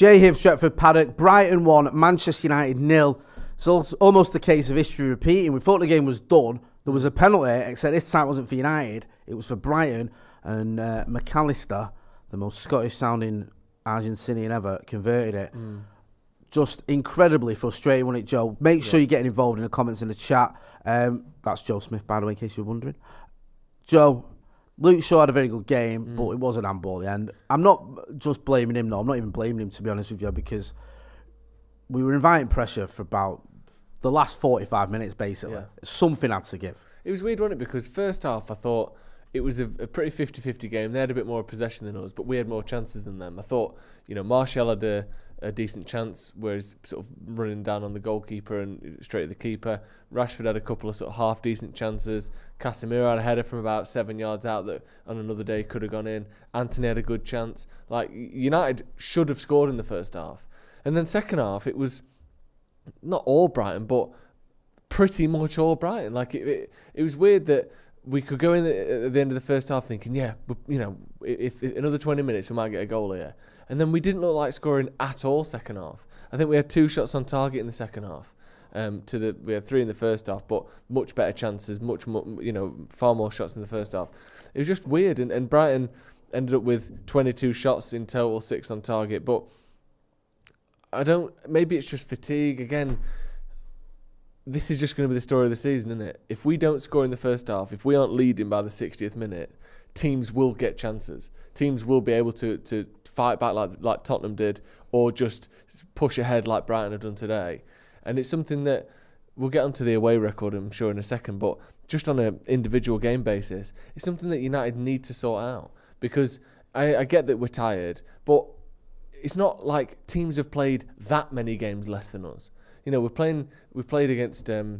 Jay Hiv, Stretford, Paddock, Brighton 1, Manchester United 0. It's almost a case of history repeating. We thought the game was done. There was a penalty, except this time it wasn't for United. It was for Brighton, and McAllister, the most Scottish-sounding Argentinian ever, converted it. Just incredibly frustrating, wasn't it, Joe? Make sure you're getting involved in the comments in the chat. That's Joe Smith, by the way, in case you're wondering. Joe, Luke Shaw had a very good game, but it was an handball at the end. I'm not just blaming him, though. I'm not even blaming him, to be honest with you, because we were inviting pressure for about the last 45 minutes, basically. Yeah. Something had to give. It was weird, wasn't it? Because first half, I thought it was a pretty 50-50 game. They had a bit more possession than us, but we had more chances than them. I thought, Martial had a decent chance where he's sort of running down on the goalkeeper and straight at the keeper. Rashford had a couple of sort of half-decent chances. Casemiro had a header from about 7 yards out that on another day could have gone in. Anthony had a good chance. Like, United should have scored in the first half. And then second half, it was not all Brighton, but pretty much all Brighton. Like, it was weird that we could go in at the end of the first half thinking, if another 20 minutes we might get a goal here. And then we didn't look like scoring at all second half. I think we had 2 shots on target in the second half. We had 3 in the first half, but much better chances, much more, far more shots in the first half. It was just weird, and Brighton ended up with 22 shots in total, 6 on target. But maybe it's just fatigue again. This is just going to be the story of the season, isn't it? If we don't score in the first half, if we aren't leading by the 60th minute, teams will get chances. Teams will be able to fight back like Tottenham did, or just push ahead like Brighton have done today. And it's something that we'll get onto the away record, I'm sure, in a second, but just on an individual game basis, it's something that United need to sort out. Because I get that we're tired, but it's not like teams have played that many games less than us. We played against who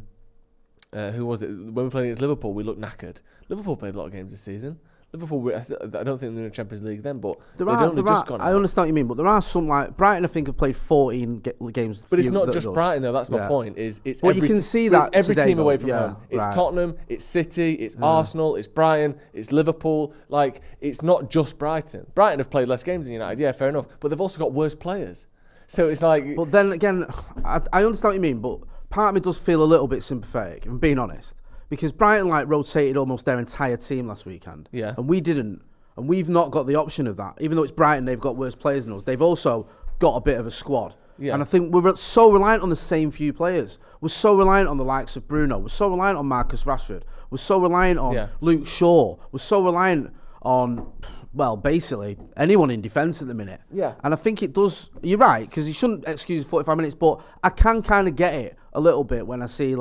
was it? When we played against Liverpool, we looked knackered. Liverpool played a lot of games this season. Liverpool, I don't think they're in the Champions League then, but they've only just gone out. I understand what you mean, but there are some, like Brighton, I think, have played 14 games. But it's not just Brighton, though. That's my point. It's well, you can see that it's every today, team away from yeah, home. It's right. Tottenham, it's City, it's Arsenal, it's Brighton, it's Liverpool. Like, it's not just Brighton. Brighton have played less games than United, yeah, fair enough, but they've also got worse players. So it's like... But then again, I understand what you mean, but part of me does feel a little bit sympathetic, if I'm being honest. Because Brighton, rotated almost their entire team last weekend. Yeah. And we didn't. And we've not got the option of that. Even though it's Brighton, they've got worse players than us. They've also got a bit of a squad. Yeah. And I think we're so reliant on the same few players. We're so reliant on the likes of Bruno. We're so reliant on Marcus Rashford. We're so reliant on Luke Shaw. We're so reliant on, well, basically anyone in defence at the minute. Yeah. And I think it does, you're right, because you shouldn't excuse 45 minutes, but I can kind of get it a little bit when I see,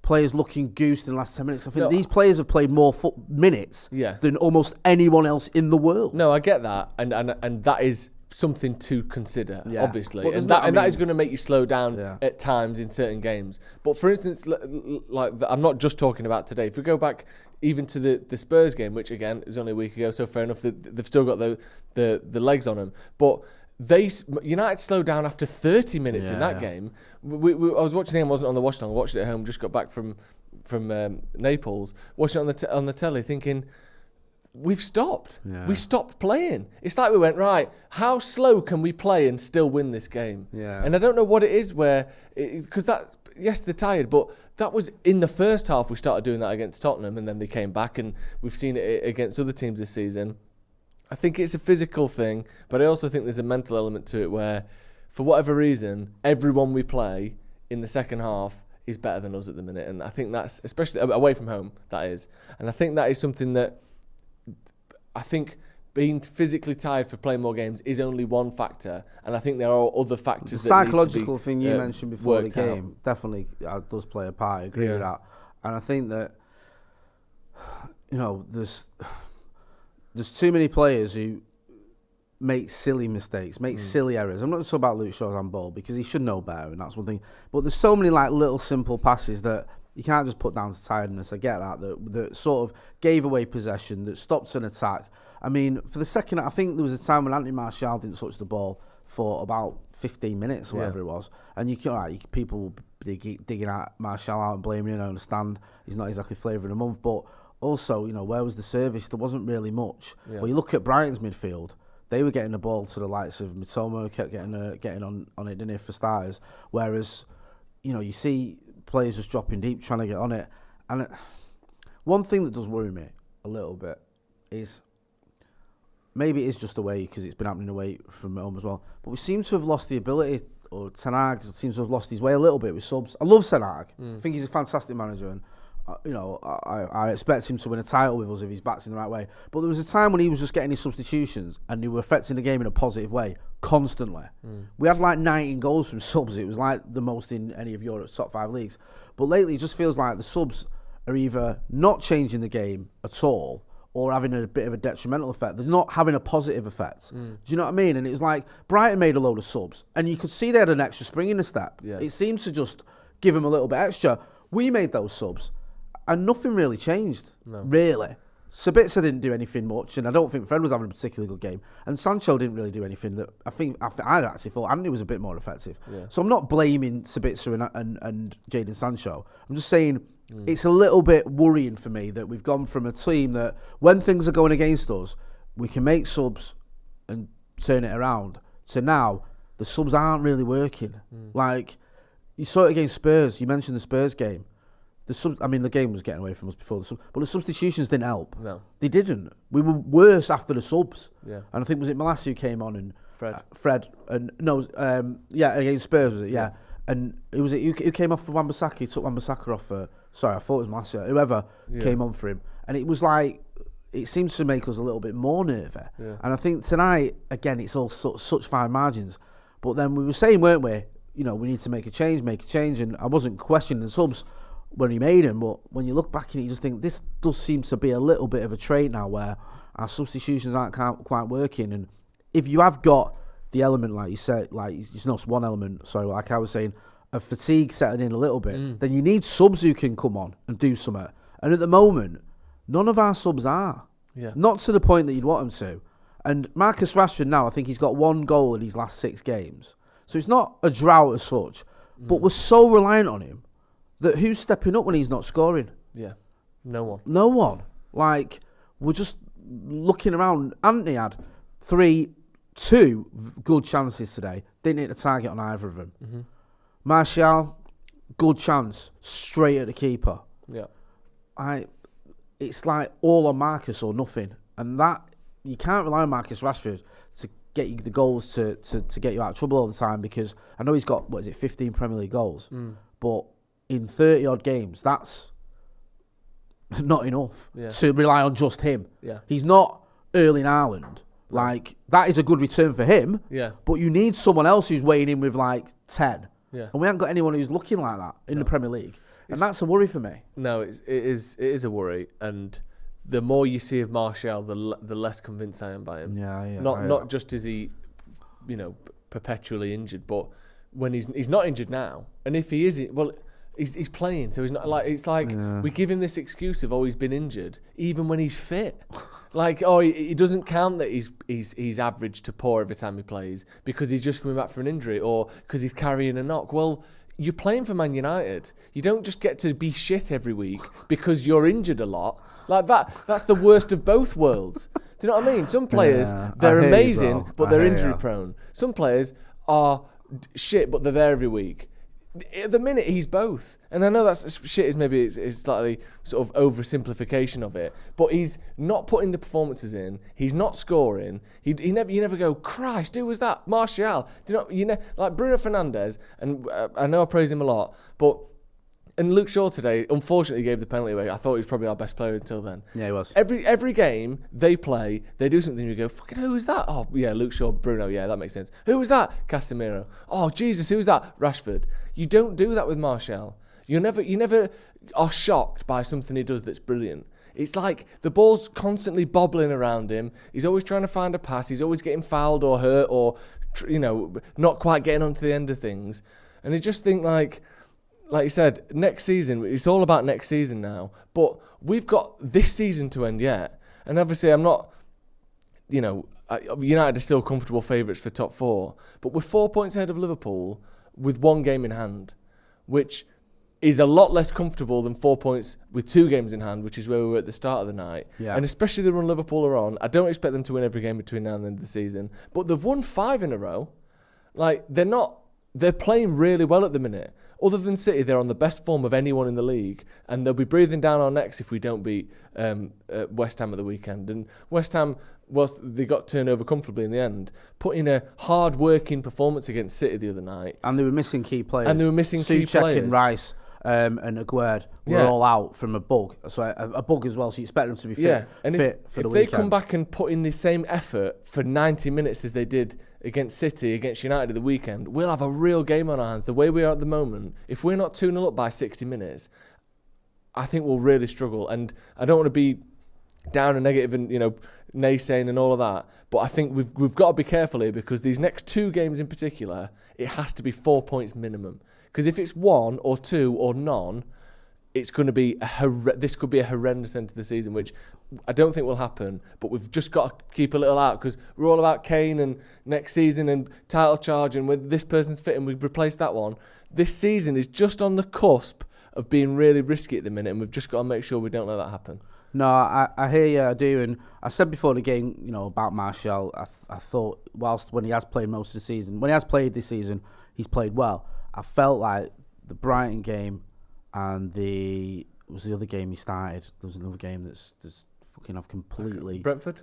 players looking goosed in the last 10 minutes. I think these players have played more minutes than almost anyone else in the world. No, I get that, and that is something to consider, obviously, and that is going to make you slow down at times in certain games. But for instance, I'm not just talking about today. If we go back even to the Spurs game, which again was only a week ago, so fair enough, they've still got the legs on them, but United slowed down after 30 minutes in that game. I was watching the game, I wasn't on the watch long, I watched it at home, just got back from Naples, watching it on the telly, thinking, we've stopped. Yeah. We stopped playing. It's like we went, right, how slow can we play and still win this game? Yeah. And I don't know what it is because yes, they're tired, but that was in the first half we started doing that against Tottenham, and then they came back, and we've seen it against other teams this season. I think it's a physical thing, but I also think there's a mental element to it where, for whatever reason, everyone we play in the second half is better than us at the minute. And I think that's, especially away from home, that is. And I think that is something that, I think being physically tired for playing more games is only one factor. And I think there are other factors the that need to be psychological thing you mentioned before the game definitely does play a part. I agree with that. And I think that, there's too many players who make silly mistakes, make silly errors. I'm not talking about Luke Shaw's handball because he should know better, and that's one thing. But there's so many little simple passes that you can't just put down to tiredness. I get that sort of gave away possession, that stopped an attack. I mean, for the second, I think there was a time when Anthony Martial didn't touch the ball for about 15 minutes or whatever it was, and people will be digging out Martial out and blaming him. I understand he's not exactly flavour of the month, but also, where was the service? There wasn't really much. Yeah. Well, you look at Brighton's midfield, they were getting the ball to the likes of Mitoma, kept getting on it, didn't he, for starters. Whereas, you see players just dropping deep, trying to get on it. And one thing that does worry me a little bit is, maybe it is just away because it's been happening away from home as well, but we seem to have lost the ability, or Ten Hag seems to have lost his way a little bit with subs. I love Ten Hag. I think he's a fantastic manager, and I expect him to win a title with us if he's backed in the right way. But there was a time when he was just getting his substitutions and they were affecting the game in a positive way constantly. We had like 19 goals from subs. It was like the most in any of Europe's top 5 leagues. But lately, it just feels like the subs are either not changing the game at all or having a bit of a detrimental effect. They're not having a positive effect. Do you know what I mean? And it was like Brighton made a load of subs and you could see they had an extra spring in the step. Yeah. It seemed to just give them a little bit extra. We made those subs and nothing really changed, really. Sabitzer didn't do anything much, and I don't think Fred was having a particularly good game. And Sancho didn't really do anything that I actually thought Andy was a bit more effective. Yeah. So I'm not blaming Sabitzer and Jadon Sancho. I'm just saying it's a little bit worrying for me that we've gone from a team that when things are going against us, we can make subs and turn it around, to now the subs aren't really working. Like, you saw it against Spurs. You mentioned the Spurs game. The game was getting away from us before the subs, but the substitutions didn't help. No, they didn't. We were worse after the subs. Yeah, and I think was it Malacia who came on and Fred and against Spurs was it? Yeah, and it was who came off for Wan-Bissaka. He took Wan-Bissaka off. Sorry, I thought it was Malacia. Whoever came on for him, and it was like it seems to make us a little bit more nervy. Yeah. And I think tonight again, it's all such fine margins. But then we were saying, weren't we? We need to make a change, and I wasn't questioning the subs when he made him, but when you look back and you just think this does seem to be a little bit of a trait now where our substitutions aren't quite working. And if you have got the element, like you said, like it's not one element, sorry, like I was saying, of fatigue setting in a little bit, then you need subs who can come on and do something. And at the moment, none of our subs are. Yeah. Not to the point that you'd want them to. And Marcus Rashford now, I think he's got 1 goal in his last 6 games. So it's not a drought as such, but we're so reliant on him that who's stepping up when he's not scoring? Yeah, no one. Like, we're just looking around. Anthony had 2 good chances today. Didn't hit the target on either of them. Martial, good chance, straight at the keeper. Yeah, it's like all on Marcus or nothing, and that you can't rely on Marcus Rashford to get you the goals to get you out of trouble all the time, because I know he's got 15 Premier League goals, but in 30 odd games, that's not enough to rely on just him. Yeah. He's not Erling Haaland. Like, that is a good return for him. Yeah. But you need someone else who's weighing in with 10. Yeah. And we haven't got anyone who's looking like that in the Premier League. And that's a worry for me. No, it is a worry. And the more you see of Martial, the less convinced I am by him. Yeah. Not just is he, perpetually injured, but when he's not injured now, and if he is, he's playing, so he's not like, it's like we give him this excuse of he's been injured even when he's fit. Like, he doesn't count that he's average to poor every time he plays because he's just coming back for an injury or because he's carrying a knock. Well, you're playing for Man United. You don't just get to be shit every week because you're injured a lot. Like that's the worst of both worlds. Do you know what I mean? Some players, they're amazing, but they're injury prone. Some players are shit, but they're there every week. At the minute, he's both. And I know that's shit is maybe is slightly sort of oversimplification of it, but he's not putting the performances in. He's not scoring. You never go, Christ, who was that? Martial. Do you know, like Bruno Fernandes, and I know I praise him a lot, but and Luke Shaw today, unfortunately, gave the penalty away. I thought he was probably our best player until then. Yeah, he was. Every game they play, they do something. You go, fucking, who is that? Oh, yeah, Luke Shaw, Bruno. Yeah, that makes sense. Who was that? Casemiro. Oh, Jesus, who was that? Rashford. You don't do that with Martial. You never are shocked by something he does that's brilliant. It's like the ball's constantly bobbling around him. He's always trying to find a pass. He's always getting fouled or hurt or, not quite getting onto the end of things. And you just think like you said, next season, it's all about next season now. But we've got this season to end yet. And obviously I'm not, United are still comfortable favourites for top 4. But we're 4 points ahead of Liverpool with 1 game in hand, which is a lot less comfortable than 4 points with 2 games in hand, which is where we were at the start of the night. Yeah. And especially the run Liverpool are on. I don't expect them to win every game between now and the end of the season, but they've won 5 in a row. Like, they're playing really well at the minute. Other than City, they're on the best form of anyone in the league, and they'll be breathing down our necks if we don't beat West Ham at the weekend. And West Ham, whilst they got turned over comfortably in the end, put in a hard-working performance against City the other night. And they were missing key players. Souček and Rice and Aguerd were all out from a bug. So a bug as well, so you expect them to be fit for the weekend. If they come back and put in the same effort for 90 minutes as they did against City, against United at the weekend, we'll have a real game on our hands. The way we are at the moment, if we're not 2-0 up by 60 minutes, I think we'll really struggle. And I don't want to be down and negative and, naysaying and all of that, but I think we've got to be careful here, because these next 2 games in particular, it has to be 4 points minimum. Because if it's 1 or 2 or none, it's going to be this could be a horrendous end to the season, which I don't think will happen. But we've just got to keep a little out, because we're all about Kane and next season and title charge, and with this person's fit and we've replaced that one. This season is just on the cusp of being really risky at the minute, and we've just got to make sure we don't let that happen. No, I hear you, I do, and I said before the game, about Martial. I thought when he has played most of the season, when he has played this season, he's played well. I felt like the Brighton game and was the other game he started. There was another game that's fucking off completely. Brentford?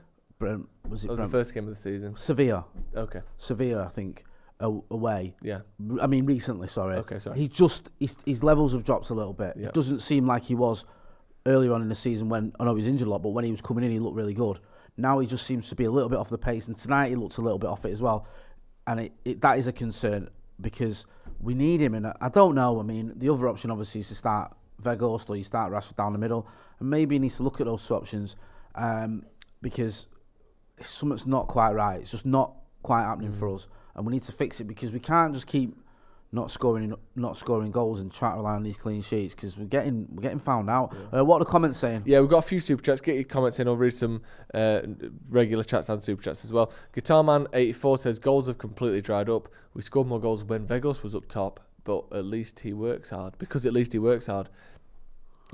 Was it the first game of the season? Sevilla. Okay. Sevilla, I think, away. Yeah. I mean, recently, sorry. Okay, sorry. His levels have dropped a little bit. Yeah. It doesn't seem like he was earlier on in the season when, I know he was injured a lot, but when he was coming in, he looked really good. Now he just seems to be a little bit off the pace, and tonight he looks a little bit off it as well. And that is a concern, because we need him. And I don't know, I mean, the other option obviously is to start Weghorst, or you start Rashford down the middle, and maybe he needs to look at those 2 options, because something's not quite right. It's just not quite happening for us, and we need to fix it, because we can't just keep not scoring goals and try to rely on these clean sheets, because we're getting found out. Yeah. What are the comments saying? Yeah, we've got a few super chats. Get your comments in. I'll read some regular chats and super chats as well. Guitarman84 says goals have completely dried up. We scored more goals when Weghorst was up top, but at least he works hard.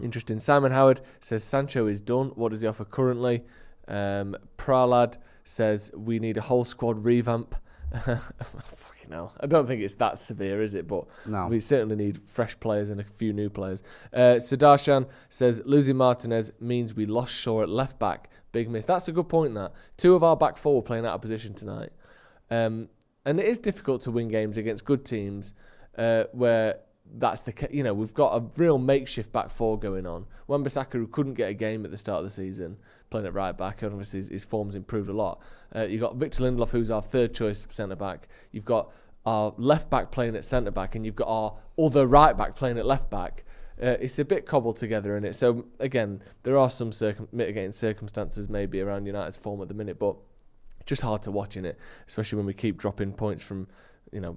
Interesting. Simon Howard says Sancho is done. What does he offer currently? Pralad says we need a whole squad revamp. Fucking hell. I don't think it's that severe, is it? But no. We certainly need fresh players and a few new players. Sudarshan says losing Martinez means we lost Shaw at left back. Big miss. That's a good point, that. 2 of our back 4 were playing out of position tonight. And it is difficult to win games against good teams where that's the case. We've got a real makeshift back 4 going on. Wan-Bissaka, who couldn't get a game at the start of the season, playing at right back, and obviously his form's improved a lot. You've got Victor Lindelof, who's our 3rd choice centre back. You've got our left back playing at centre back, and you've got our other right back playing at left back. It's a bit cobbled together in it. So again, there are some mitigating circumstances maybe around United's form at the minute, but just hard to watch in it, especially when we keep dropping points from.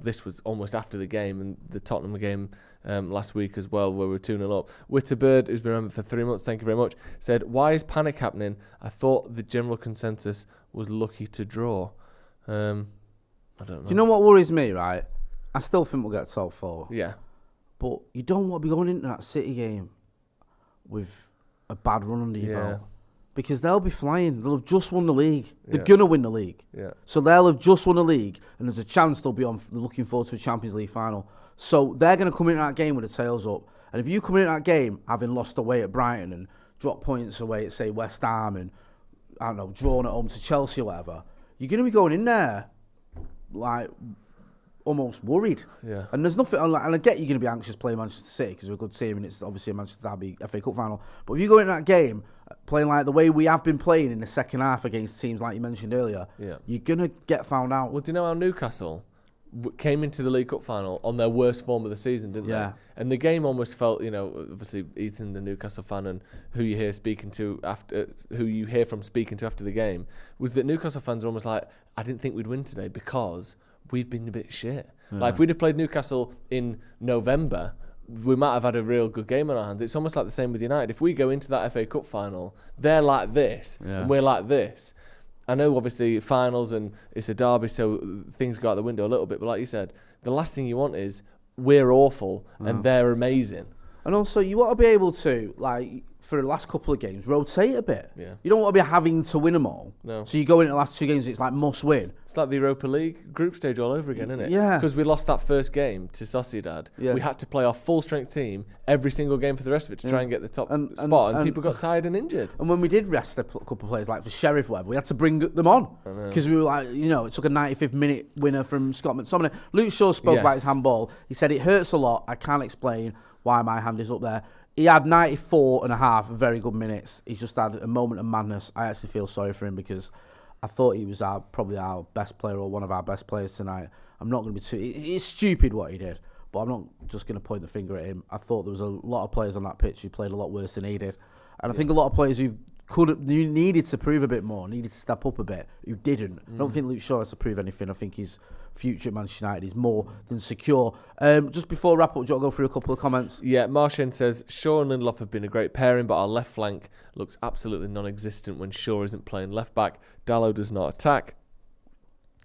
This was almost after the game, and the Tottenham game last week as well, where we were 2-0 up. Witterbird, who's been around for 3 months, thank you very much, said, why is panic happening? I thought the general consensus was lucky to draw. I don't know. Do you know what worries me, right? I still think we'll get top 4. Yeah. But you don't want to be going into that City game with a bad run under your belt. Because they'll be flying. They'll have just won the league. They're going to win the league. Yeah. So they'll have just won the league, and there's a chance they'll be looking forward to a Champions League final. So they're going to come into that game with the tails up. And if you come into that game having lost away at Brighton and dropped points away at, say, West Ham and, I don't know, drawn at home to Chelsea or whatever, you're going to be going in there, like, almost worried. Yeah. And there's nothing, and I get you're going to be anxious playing Manchester City because they're a good team and it's obviously a Manchester Derby FA Cup final. But if you go into that game playing like the way we have been playing in the second half against teams like you mentioned earlier, you're going to get found out. Well, do you know how Newcastle came into the League Cup final on their worst form of the season, didn't they? And the game almost felt, obviously Ethan, the Newcastle fan, and who you hear from speaking to after the game, was that Newcastle fans are almost like, I didn't think we'd win today because we've been a bit shit. Like if we'd have played Newcastle in November, we might have had a real good game on our hands. It's almost like the same with United. If we go into that FA Cup final, they're like this, and we're like this. I know obviously finals and it's a derby, so things go out the window a little bit, but like you said, the last thing you want is we're awful and they're amazing. And also, you want to be able to, like, for the last couple of games, rotate a bit. Yeah. You don't want to be having to win them all. No. So you go into the last 2 games, it's like must win. It's like the Europa League group stage all over again, isn't it? Yeah. Because we lost that first game to Sociedad. Yeah. We had to play our full strength team every single game for the rest of it to try and get the top spot, and people got tired and injured. And when we did rest a couple of players, like for Sheriff, whatever, we had to bring them on because we were like, it took a 95th minute winner from Scott McTominay. Luke Shaw spoke about his handball. He said it hurts a lot. I can't explain why my hand is up there. He had 94 and a half very good minutes. He just had a moment of madness. I actually feel sorry for him because I thought he was probably our best player or one of our best players tonight. I'm not going to be too... It's stupid what he did, but I'm not just going to point the finger at him. I thought there was a lot of players on that pitch who played a lot worse than he did. And I think a lot of players who needed to prove a bit more, needed to step up a bit, who didn't. I don't think Luke Shaw has to prove anything. I think his future at Manchester United is more than secure. Just before we wrap up, do you want to go through a couple of comments? Yeah, Martian says, Shaw and Lindelof have been a great pairing, but our left flank looks absolutely non-existent when Shaw isn't playing left back. Dalot does not attack.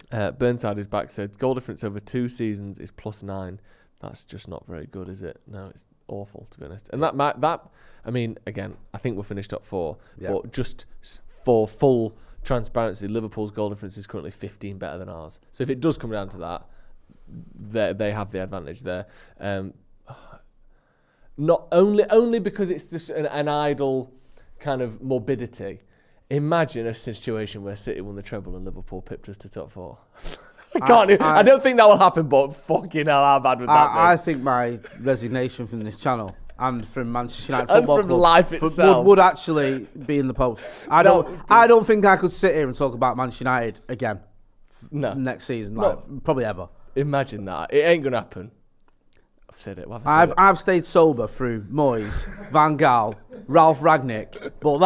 Burnside is back, said, goal difference over 2 seasons is +9. That's just not very good, is it? No, it's awful, to be honest. And I mean, again, I think we're finished up 4, but just for full transparency, Liverpool's goal difference is currently 15 better than ours. So if it does come down to that, they have the advantage there. Not only because it's just an idle kind of morbidity. Imagine a situation where City won the treble and Liverpool pipped us to top 4. I don't think that will happen, but fucking hell, how bad would that be? I think my resignation from this channel and from Manchester United and Football from Club life itself would actually be in the post. I don't think I could sit here and talk about Manchester United again next season, probably ever. Imagine that. It ain't going to happen. I've said it. I've stayed sober through Moyes, Van Gaal, Ralph Rangnick, but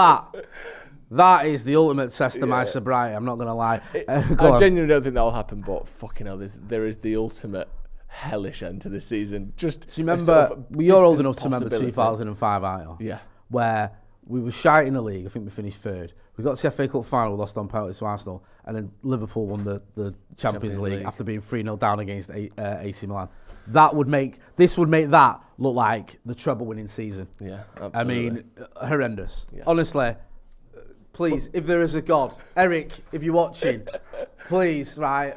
that is the ultimate test of my sobriety. I'm not going to lie. I genuinely don't think that will happen, but fucking hell, there is the ultimate hellish end to this season. Just do you remember? You're old enough to remember 2005, aren't you? Yeah. Where we were shite in the league. I think we finished 3rd. We got to the FA Cup final, we lost on penalties to Arsenal, and then Liverpool won the Champions League after being 3-0 down against AC Milan. This would make that look like the treble-winning season. Yeah, absolutely. I mean, horrendous. Yeah. Honestly, please, if there is a God, Eric, if you're watching, please, right,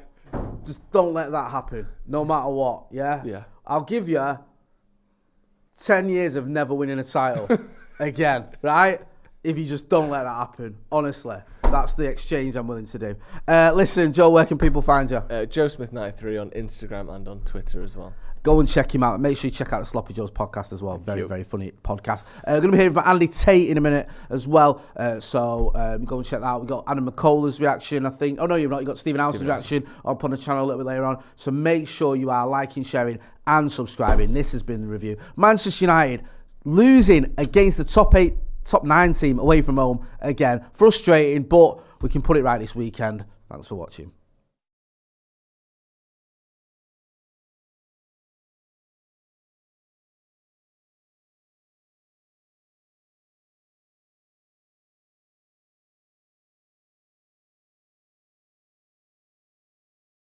just don't let that happen, no matter what, yeah? Yeah. I'll give you 10 years of never winning a title again, right? If you just don't let that happen, honestly. That's the exchange I'm willing to do. Listen, Joe, where can people find you? Joe Smith 93 on Instagram and on Twitter as well. Go and check him out. Make sure you check out the Sloppy Joe's podcast as well. Very funny podcast. Going to be hearing from Andy Tate in a minute as well. So go and check that out. We've got Anna McCullough's reaction, I think. Oh, no, you've not. You've got Stephen House's reaction up on the channel a little bit later on. So make sure you are liking, sharing and subscribing. This has been the review. Manchester United losing against the top 9 team away from home again. Frustrating, but we can put it right this weekend. Thanks for watching.